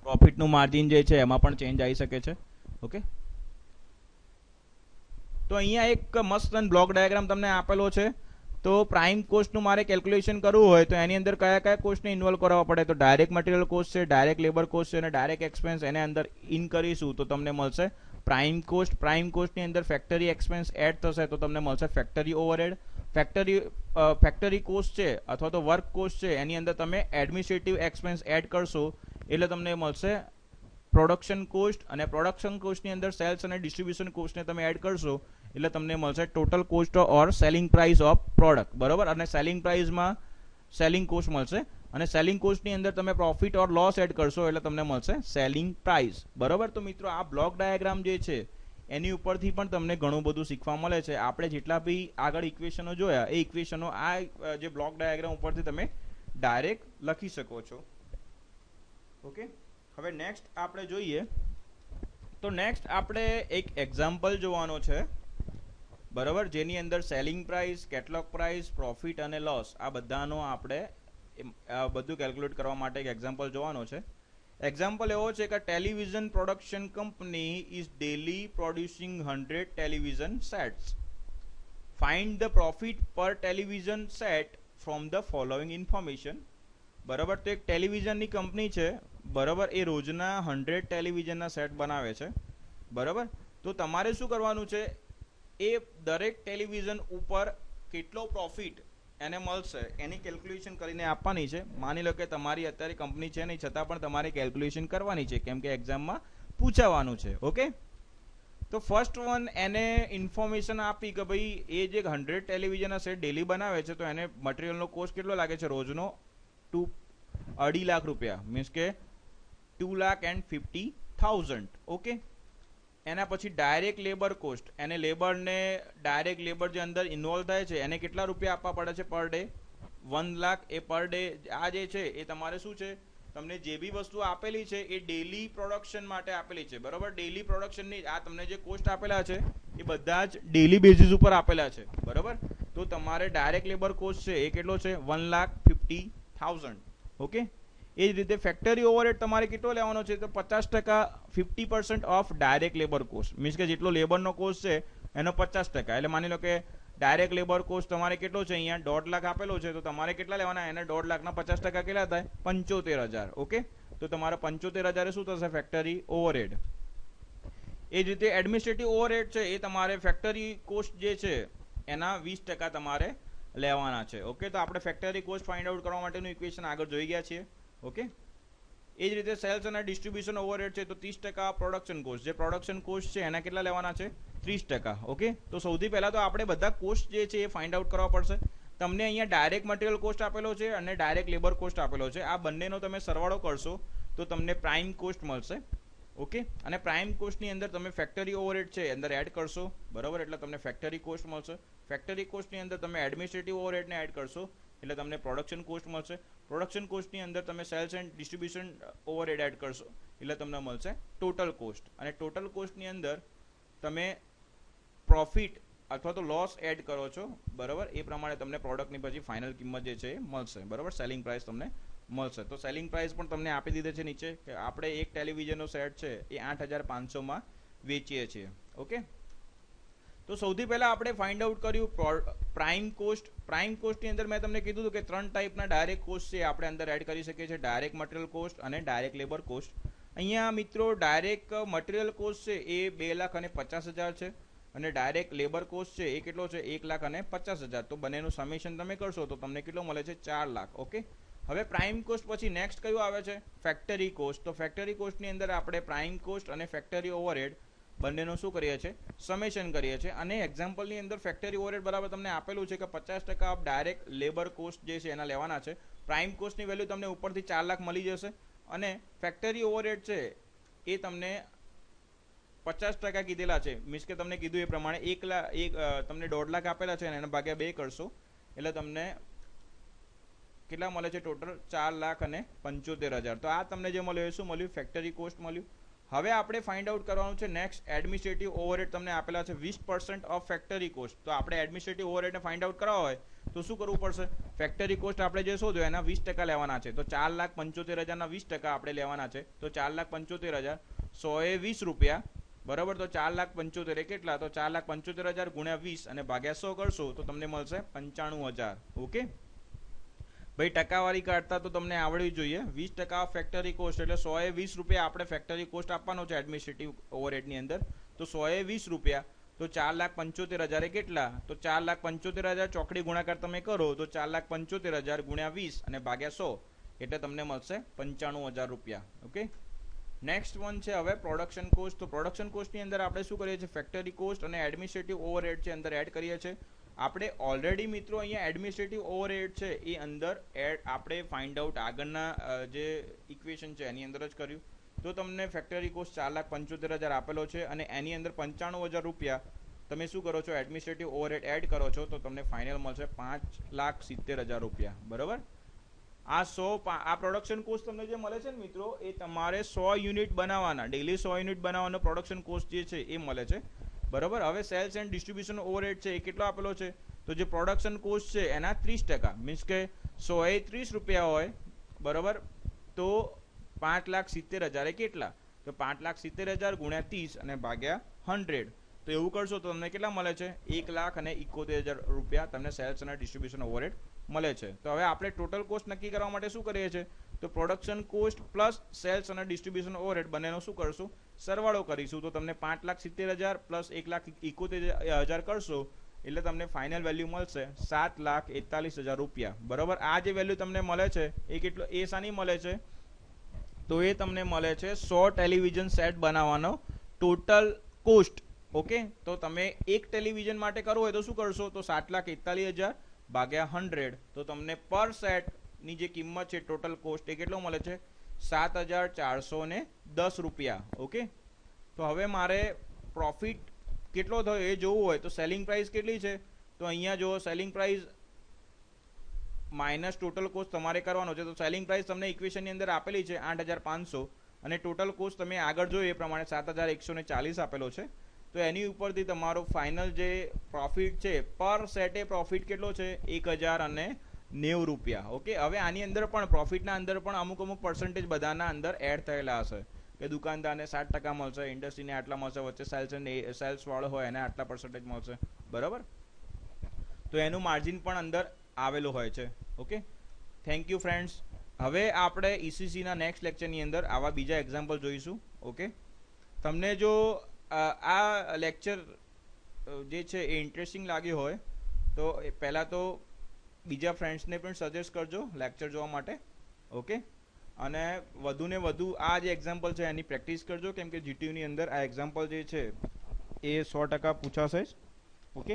પ્રોફિટનું માર્જિન જે છે એમાં પણ ચેન્જ આવી શકે છે. ઓકે, તો અહીંયા એક મસ્ત બ્લોક ડાયાગ્રામ તમને આપેલો છે. તો પ્રાઇમ કોસ્ટનું મારે કેલ્ક્યુલેશન કરવું હોય તો એની અંદર કયા કયા કોસ્ટને ઇન્વોલ્વ કરવા પડે, તો ડાયરેક્ટ મટીરિયલ કોસ્ટ છે, ડાયરેક્ટ લેબર કોસ્ટ છે અને ડાયરેક્ટ એક્સપેન્સ એને અંદર ઇન કરીશું તો તમને મળશે પ્રાઇમ કોસ્ટ. પ્રાઇમ કોસ્ટની અંદર ફેક્ટરી એક્સપેન્સ એડ થશે તો તમને મળશે ફેક્ટરી ઓવરહેડ. ફેક્ટરી કોસ્ટ છે અથવા તો વર્ક કોસ્ટ છે એની અંદર તમે એડમિનિસ્ટ્રેટિવ એક્સપેન્સ એડ કરશો એટલે તમને મળશે પ્રોડક્શન કોસ્ટ, અને પ્રોડક્શન કોસ્ટની અંદર સેલ્સ અને ડિસ્ટ્રીબ્યુશન કોસ્ટને તમે એડ કરશો એટલે તમને મળશે total cost or selling price of product, બરોબર. અને સેલિંગ પ્રાઇસમાં સેલિંગ કોસ્ટ મળશે, અને સેલિંગ કોસ્ટની અંદર તમે પ્રોફિટ ઓર લોસ એડ કરશો એટલે તમને મળશે સેલિંગ પ્રાઇસ, બરોબર. તો મિત્રો આ બ્લોક ડાયાગ્રામ જે છે એની ઉપરથી પણ તમને ઘણું બધું શીખવા મળે છે. આપણે જેટલા બી આગળ ઇક્વેશનો જોયા એ ઇક્વેશનો આ જે બ્લોક ડાયાગ્રામ ઉપરથી તમે ડાયરેક્ટ લખી શકો છો. ઓકે, હવે નેક્સ્ટ આપણે જોઈએ તો નેક્સ્ટ આપણે એક એક્ઝામ્પલ જોવાનો છે, બરાબર, જેની અંદર selling price, catalogue price, profit અને લોસ આ બધાનો આપણે બધું કેલ્ક્યુલેટ કરવા માટે એક એક્ઝામ્પલ જોવાનો છે. એક્ઝામ્પલ એવો છે કે television production company is daily producing 100 television sets. Find the profit per television set from the following information. બરાબર, તો એક ટેલિવિઝનની કંપની છે, બરાબર, એ રોજના 100 ટેલિવિઝનના સેટ બનાવે છે. બરાબર, તો તમારે શું કરવાનું છે, એ દરેક ટેલિવિઝન ઉપર કેટલો પ્રોફિટ એને મળશે એની કેલ્ક્યુલેશન કરીને આપવાની છે. માની લો કે તમારી અત્યારે કંપની છે નહીં, છતાં પણ તમારે કેલ્ક્યુલેશન કરવાની છે, કેમ કે એક્ઝામમાં પૂછાવાનું છે. ઓકે, તો ફર્સ્ટ વન એને ઇન્ફોર્મેશન આપી કે ભાઈ એ જે 100 ટેલિવિઝનના સેટ ડેલી બનાવે છે, તો એને મટીરિયલનો કોસ્ટ કેટલો લાગે છે રોજનો, 2.5 લાખ રૂપિયા, મીન્સ કે 2,50,000. ઓકે, એના પછી ડાયરેક્ટ લેબર કોસ્ટ, એને લેબરને ડાયરેક્ટ લેબર જે અંદર ઇન્વોલ્વ થાય છે એને કેટલા રૂપિયા આપવા પડે છે પર ડે, 1 લાખ. એ પર ડે આ જે છે એ તમારે શું છે, તમને જે બી વસ્તુ આપેલી છે એ ડેલી પ્રોડક્શન માટે આપેલી છે. બરાબર, ડેલી પ્રોડક્શનની આ તમને જે કોસ્ટ આપેલા છે એ બધા જ ડેલી બેઝિસ ઉપર આપેલા છે. બરાબર, તો તમારે ડાયરેક્ટ લેબર કોસ્ટ છે એ કેટલો છે, 1,50,000. ઓકે, એ જ રીતે ફેક્ટરી ઓવરહેડ તમારે કેટલો લેવાનો છે, તો 50%, 50% of direct labour cost, means કે જેટલો લેબરનો કોસ્ટ છે એનો 50%. એટલે માની લો કે ડાયરેક્ટ લેબર કોસ્ટ તમારે કેટલો છે, અહીંયા 1.5 લાખ આપેલો છે, તો તમારે કેટલા લેવાના, એને 1.5 લાખના 50% કેટલા થાય, 75,000. ઓકે, તો તમારે 75,000 શું થશે, ફેક્ટરી ઓવરહેડ. એ જ રીતે એડમિનિસ્ટ્રેટિવ ઓવરહેડ છે એ તમારે ફેક્ટરી કોસ્ટ જે છે એના 20% તમારે લેવાના છે. ઓકે, તો આપણે ફેક્ટરી કોસ્ટ ફાઇન્ડ આઉટ કરવા માટેનું ઇક્વેશન આગળ જોઈ ગયા છીએ. ઓકે, એ જ રીતે સેલ્સ અને ડિસ્ટ્રીબ્યુશન ઓવરહેડ છે, તો 30% પ્રોડક્શન કોસ્ટ, જે પ્રોડક્શન કોસ્ટ છે એના કેટલા લેવાના છે, 30%. ઓકે, તો સૌથી પહેલા તો આપણે બધા કોસ્ટ જે છે એ ફાઇન્ડ આઉટ કરવા પડશે. તમને અહીંયા ડાયરેક્ટ મટીરિયલ કોસ્ટ આપેલો છે અને ડાયરેક્ટ લેબર કોસ્ટ આપેલો છે. આ બંનેનો તમે સરવાળો કરશો તો તમને પ્રાઇમ કોસ્ટ મળશે. ઓકે, અને પ્રાઇમ કોસ્ટની અંદર તમે ફેક્ટરી ઓવરહેડ છે અંદર એડ કરશો. બરાબર, એટલે તમને ફેક્ટરી કોસ્ટ મળશે. ફેક્ટરી કોસ્ટની અંદર તમે એડમિનિસ્ટ્રેટિવ ઓવરહેડને એડ કરશો એટલે તમને પ્રોડક્શન કોસ્ટ મળશે. પ્રોડક્શન કોસ્ટની અંદર તમે sales and distribution overhead add કરશો એટલે તમને મળશે ટોટલ કોસ્ટ. અને ટોટલ કોસ્ટની અંદર તમે પ્રોફિટ અથવા તો લોસ એડ કરો છો. બરાબર, એ પ્રમાણે તમને પ્રોડક્ટની પછી ફાઇનલ કિંમત જે છે એ મળશે. બરાબર, સેલિંગ પ્રાઇસ તમને મળશે. તો સેલિંગ પ્રાઇસ પણ તમને આપી દીધી છે નીચે, કે આપણે એક ટેલિવિઝનનો સેટ છે એ 8,500માં વેચીએ છીએ. ઓકે, તો સૌથી પહેલા આપણે ફાઇન્ડ આઉટ કર્યું પ્રાઇમ કોસ્ટ. પ્રાઇમ કોસ્ટની અંદર મેં તમને કીધું હતું કે 3 ટાઈપના ડાયરેક્ટ કોસ્ટ છે આપણે અંદર એડ કરી શકીએ છીએ, ડાયરેક્ટ મટીરિયલ કોસ્ટ અને ડાયરેક્ટ લેબર કોસ્ટ. અહીંયા મિત્રો ડાયરેક્ટ મટીરિયલ કોસ્ટ છે એ 2,50,000 છે અને ડાયરેક્ટ લેબર કોસ્ટ છે એ કેટલો છે, 1,50,000. તો બંનેનું સમેશન તમે કરશો તો તમને કેટલો મળે છે, 4 લાખ. ઓકે, હવે પ્રાઇમ કોસ્ટ પછી નેક્સ્ટ કયું આવે છે, ફેક્ટરી કોસ્ટ. તો ફેક્ટરી કોસ્ટની અંદર આપણે પ્રાઇમ કોસ્ટ અને ફેક્ટરી ઓવરહેડ બંનેનું શું કરીએ છીએ, સમેશન કરીએ છીએ. અને એક્ઝામ્પલની અંદર ફેક્ટરી ઓવરહેડ બરાબર તમને આપેલું છે કે 50% ઓફ ડાયરેક્ટ લેબર કોસ્ટ જે છે એના લેવાના છે. પ્રાઇમ કોસ્ટની વેલ્યુ તમને ઉપરથી 4 લાખ મળી જશે અને ફેક્ટરી ઓવરહેડ છે એ તમને 50% કીધેલા છે, મીન્સ કે તમને કીધું એ પ્રમાણે તમને 1.5 લાખ આપેલા છે અને એના ભાગ્યા 2 કરશો એટલે તમને કેટલા મળે છે, ટોટલ 4,75,000. તો આ તમને જે મળ્યું એ શું મળ્યું, ફેક્ટરી કોસ્ટ મળ્યું. હવે આપણે ફાઇન્ડ આઉટ કરવાનું છે નેક્સ્ટ એડમિનિસ્ટ્રેટિવ ઓવરહેડ. તમને આપેલા છે 20% ઓફ ફેક્ટરી કોસ્ટ. તો આપણે એડમિનિસ્ટ્રેટિવ ઓવરહેડને ફાઇન્ડ આઉટ કરવા હોય તો શું કરવું પડશે, ફેક્ટરી કોસ્ટ આપણે જે શોધ્યો એના 20% લેવાના છે. તો 4,75,000ના 20% આપણે લેવાના છે. તો 4,75,000 100 રૂપિયા. બરાબર, તો 4,75,000 કેટલા, તો 4,75,000 ગુણ્યા 20 અને ભાગ્યા 100 કરશો તો તમને મળશે 95,000. ઓકે ભાઈ, ટકાવારી કાઢતા તો તમને આવડવી જોઈએ. 20% ફેક્ટરી કોસ્ટ એટલે 120 રૂપિયા આપણે ફેક્ટરી કોસ્ટ આપવાનો છે એડમિનિસ્ટ્રેટિવ ઓવરહેડની અંદર. તો 120 રૂપિયા, તો 4,75,000 કેટલા, તો 4,75,000 ચોકડી ગુણાકાર તમે કરો તો 4,75,000 ગુણ્યા 20 અને ભાગ્યા 100 એટલે તમને મળશે 95,000 રૂપિયા. ઓકે, નેક્સ્ટ વન છે હવે પ્રોડક્શન કોસ્ટ. તો પ્રોડક્શન કોસ્ટની અંદર આપણે શું કરીએ છીએ, ફેક્ટરી કોસ્ટ અને એડમિનિસ્ટ્રેટિવ ઓવરહેડ છે અંદર એડ કરીએ છીએ. આપણે ઓલરેડી મિત્રો અહીંયા એડમિનિસ્ટ્રેટિવ ઓવરહેડ છે એ અંદર આપણે ફાઇન્ડ આઉટ આગળના જે ઇક્વેશન છે એની અંદર જ કર્યું. તો તમને ફેક્ટરી કોસ્ટ 4,75,000 આપેલો છે અને એની અંદર 95,000 રૂપિયા તમે શું કરો છો, એડમિનિસ્ટ્રેટિવ ઓવરહેડ એડ કરો છો તો તમને ફાઇનલ મળશે 5,70,000 રૂપિયા. બરાબર, આ પ્રોડક્શન કોસ્ટ તમને જે મળે છે ને મિત્રો એ તમારે 100 યુનિટ બનાવવાના, ડેલી 100 યુનિટ બનાવવાનો પ્રોડક્શન કોસ્ટ જે છે એ મળે છે. બરાબર, હવે સેલ્સ એન્ડ ડિસ્ટ્રીબ્યુશન ઓવરહેડ છે એ કેટલો આપેલો છે, તો જે પ્રોડક્શન કોસ્ટ છે એના 30%, મીન્સ કે 130 રૂપિયા હોય. બરાબર, તો 5,70,000 કેટલા, તો 5,70,000 ગુણ્યા 30 અને ભાગ્યા 100 તો એવું કરશો તો તમને કેટલા મળે છે? 1,71,000 રૂપિયા તમને સેલ્સ અને ડિસ્ટ્રીબ્યુશન ઓવરહેડ મળે છે. તો હવે આપણે ટોટલ કોસ્ટ નક્કી કરવા માટે શું કરીએ છીએ? તો પ્રોડક્શન કોસ્ટ પ્લસ સેલ્સ અને ડિસ્ટ્રીબ્યુશન ઓવરહેડ બંનેનો શું કરશું? સરવાળો કરીશું. તો તમને 5,70,000 પ્લસ 1,71,000 કરશો એટલે તમને ફાઇનલ વેલ્યુ મળશે 7,41,000 રૂપિયા. બરોબર. આ જે વેલ્યુ તમને મળે છે એ કેટલો, એ શાની મળે છે? તો એ તમને મળે છે 100 ટેલિવિઝન સેટ બનાવવાનો ટોટલ કોસ્ટ. ઓકે, તો તમે એક ટેલિવિઝન માટે કરવું હોય તો શું કરશો? તો 7,41,000 ભાગ્યા 100, તો તમને પર સેટ ની જે કિંમત છે ટોટલ કોસ્ટ એ કેટલો મળે છે? 7,410 રૂપિયા. ઓકે, તો હવે મારે પ્રોફિટ કેટલો થયો એ જોવું હોય તો સેલિંગ પ્રાઇસ કેટલી છે? તો અહીંયા જો selling price minus total cost તમારે કરવાનો છે. તો સેલિંગ પ્રાઇસ તમને ઇક્વેશનની અંદર આપેલી છે 8,500 અને ટોટલ કોસ્ટ તમે આગળ જોયું એ પ્રમાણે 7,140 આપેલો છે. તો એની ઉપરથી તમારો ફાઇનલ જે પ્રોફિટ છે પર સેટે પ્રોફિટ કેટલો છે? 1,090 રૂપિયા. ઓકે, હવે આની અંદર પણ પ્રોફિટના અંદર પણ અમુક પર્સન્ટેજ બધાના અંદર એડ થયેલા હશે કે દુકાનદારને 7% મળશે, ઇન્ડસ્ટ્રીને આટલા મળશે, વચ્ચે સેલ્સ વાળો હોય એને આટલા પર્સન્ટેજ મળશે. બરાબર. તો એનું માર્જિન પણ અંદર આવેલું હોય છે. Okay, thank you friends. હવે આપણે ઈસીસીના નેક્સ્ટ લેક્ચરની અંદર આવા બીજા એક્ઝામ્પલ જોઈશું. ઓકે, તમને જો આ લેક્ચર જે છે એ ઇન્ટરેસ્ટિંગ લાગ્યો હોય તો પહેલાં તો બીજા ફ્રેન્ડ્સને પણ સજેસ્ટ કરજો લેક્ચર જોવા માટે. ઓકે, અને વધુને વધુ આ જે એક્ઝામ્પલ છે એની પ્રેક્ટિસ કરજો, કેમ કે જીટીયુની અંદર આ એક્ઝામ્પલ જે છે એ 100% પૂછાશે જ. ઓકે,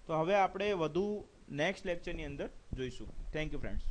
તો હવે આપણે વધુ નેક્સ્ટ લેક્ચરની અંદર જોઈશું. Thank you friends.